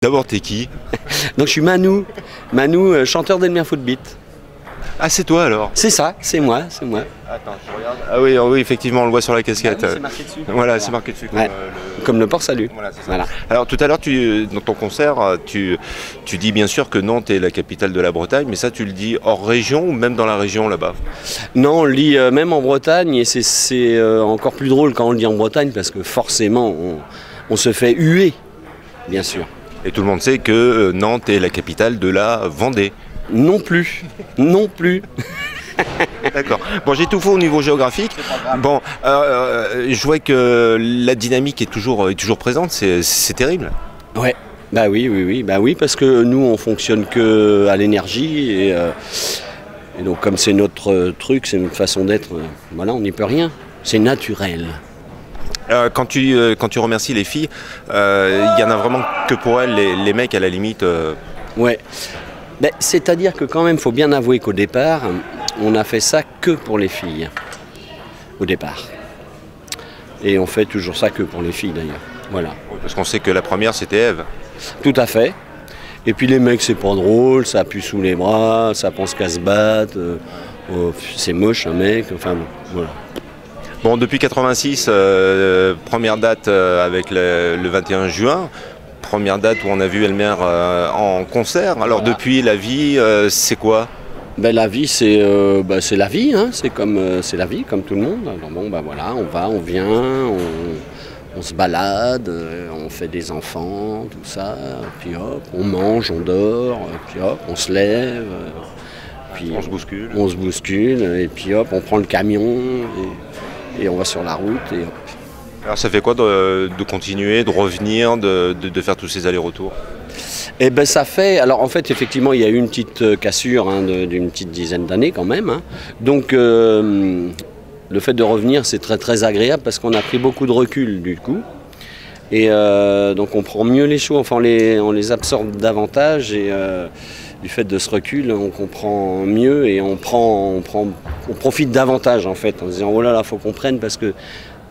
D'abord, t'es qui? Donc je suis Manu, chanteur d'Elmer Footbeat. Ah, c'est toi alors? C'est ça, c'est moi, c'est moi. Attends, je regarde. Ah oui, oui, effectivement, on le voit sur la casquette. Ah oui, c'est marqué dessus. Voilà, c'est marqué dessus. Ouais. Comme le port salut. Voilà, c'est ça. Voilà. Alors tout à l'heure, dans ton concert, tu dis bien sûr que Nantes est la capitale de la Bretagne, mais ça tu le dis hors région ou même dans la région là-bas? Non, on le dit même en Bretagne et c'est encore plus drôle quand on le dit en Bretagne parce que forcément on se fait huer, bien sûr. Et tout le monde sait que Nantes est la capitale de la Vendée. Non plus, non plus. D'accord. Bon, j'ai tout faux au niveau géographique. Bon, je vois que la dynamique est toujours présente, c'est terrible. Ouais, bah oui, parce que nous on fonctionne que à l'énergie et donc comme c'est notre truc, c'est notre façon d'être, voilà, on n'y peut rien. C'est naturel. Quand tu remercies les filles, il y en a vraiment que pour elles, les mecs à la limite. Ouais. Ben, c'est-à-dire que quand même, il faut bien avouer qu'au départ, on a fait ça que pour les filles. Au départ. Et on fait toujours ça que pour les filles d'ailleurs. Voilà. Parce qu'on sait que la première c'était Ève. Tout à fait. Et puis les mecs, c'est pas drôle, ça pue sous les bras, ça pense qu'à se battre. C'est moche un mec, enfin bon, voilà. Bon, depuis 86, première date avec le 21 juin. Première date où on a vu Elmer en concert. Alors voilà. Depuis, la vie, c'est quoi? Ben, la vie, c'est la vie, hein. C'est la vie, comme tout le monde. Alors bon, ben voilà, on va, on vient, on se balade, on fait des enfants, tout ça, puis hop, on mange, on dort, puis hop, on se lève, puis on se bouscule. On se bouscule, et puis hop, on prend le camion, et on va sur la route, et hop. Alors ça fait quoi de continuer, de revenir, de faire tous ces allers-retours? Eh ben ça fait, alors en fait effectivement il y a eu une petite cassure hein, d'une petite dizaine d'années quand même. Hein. Donc le fait de revenir c'est très très agréable parce qu'on a pris beaucoup de recul du coup. Et donc on prend mieux les choses, enfin on les absorbe davantage et du fait de ce recul on comprend mieux et on profite davantage en fait en se disant oh là là faut qu'on prenne parce que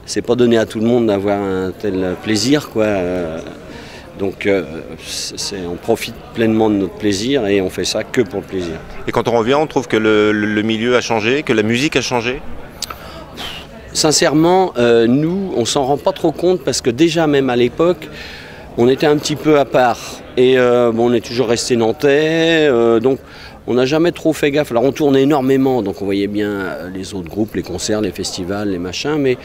c'est pas donné à tout le monde d'avoir un tel plaisir, quoi. Donc on profite pleinement de notre plaisir et on fait ça que pour le plaisir. Et quand on revient, on trouve que le milieu a changé, que la musique a changé? Sincèrement, nous, on s'en rend pas trop compte parce que déjà même à l'époque, on était un petit peu à part. Et bon, on est toujours resté nantais, donc on n'a jamais trop fait gaffe. Alors on tournait énormément, donc on voyait bien les autres groupes, les concerts, les festivals, les machins. Mais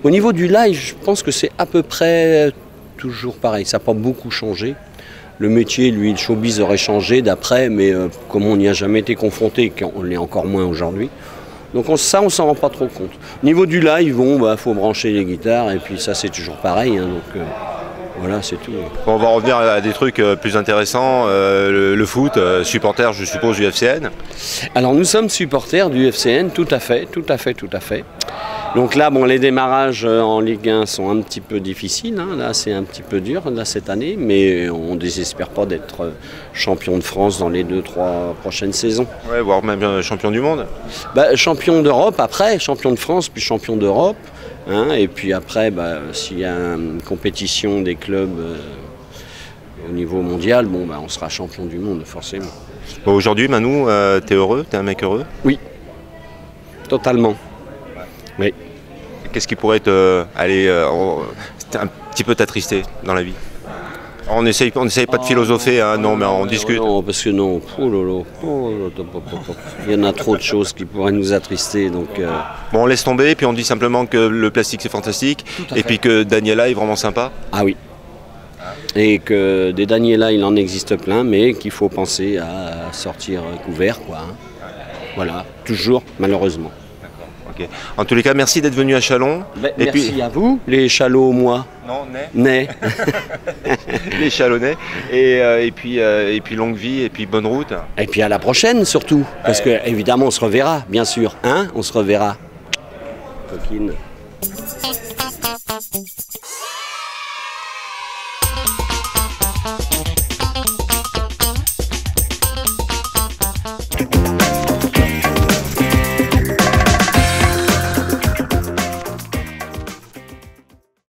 au niveau du live, je pense que c'est à peu près toujours pareil. Ça n'a pas beaucoup changé. Le métier, lui, le showbiz aurait changé d'après, mais comme on n'y a jamais été confronté, on l'est encore moins aujourd'hui. Donc ça, on s'en rend pas trop compte. Au niveau du live, bon, bah, faut brancher les guitares, et puis ça, c'est toujours pareil. Hein, donc voilà, c'est tout. Bon, on va revenir à des trucs plus intéressants. Le foot, supporter, je suppose, du FCN. Alors nous sommes supporters du FCN, tout à fait. Donc là, bon, les démarrages en Ligue 1 sont un petit peu difficiles. Hein. Là, c'est un petit peu dur là, cette année, mais on ne désespère pas d'être champion de France dans les 2-3 prochaines saisons. Ouais, voire même champion du monde. Bah, champion d'Europe après, champion de France, puis champion d'Europe. Hein, et puis après, bah, s'il y a une compétition des clubs au niveau mondial, bon, bah, on sera champion du monde, forcément. Bon, aujourd'hui, Manu, t'es heureux? T'es un mec heureux? Oui, totalement. Oui. Qu'est-ce qui pourrait un petit peu t'attrister dans la vie? On n'essaye pas de philosopher, hein, non, mais on discute. Non, parce que non, il y en a trop de choses qui pourraient nous attrister. Donc, Bon, on laisse tomber, puis on dit simplement que le plastique c'est fantastique, et puis que Daniela est vraiment sympa. Ah oui. Et que des Daniela, il en existe plein, mais qu'il faut penser à sortir couvert, quoi. Hein. Voilà, toujours, malheureusement. Okay. En tous les cas, merci d'être venu à Châlons. Ben, merci à vous, les Chalots-moi. Non, Nez. Les Chalonnais. Et puis longue vie, et puis bonne route. Et puis à la prochaine surtout, parce que évidemment on se reverra, bien sûr. Hein, on se reverra. Coquine.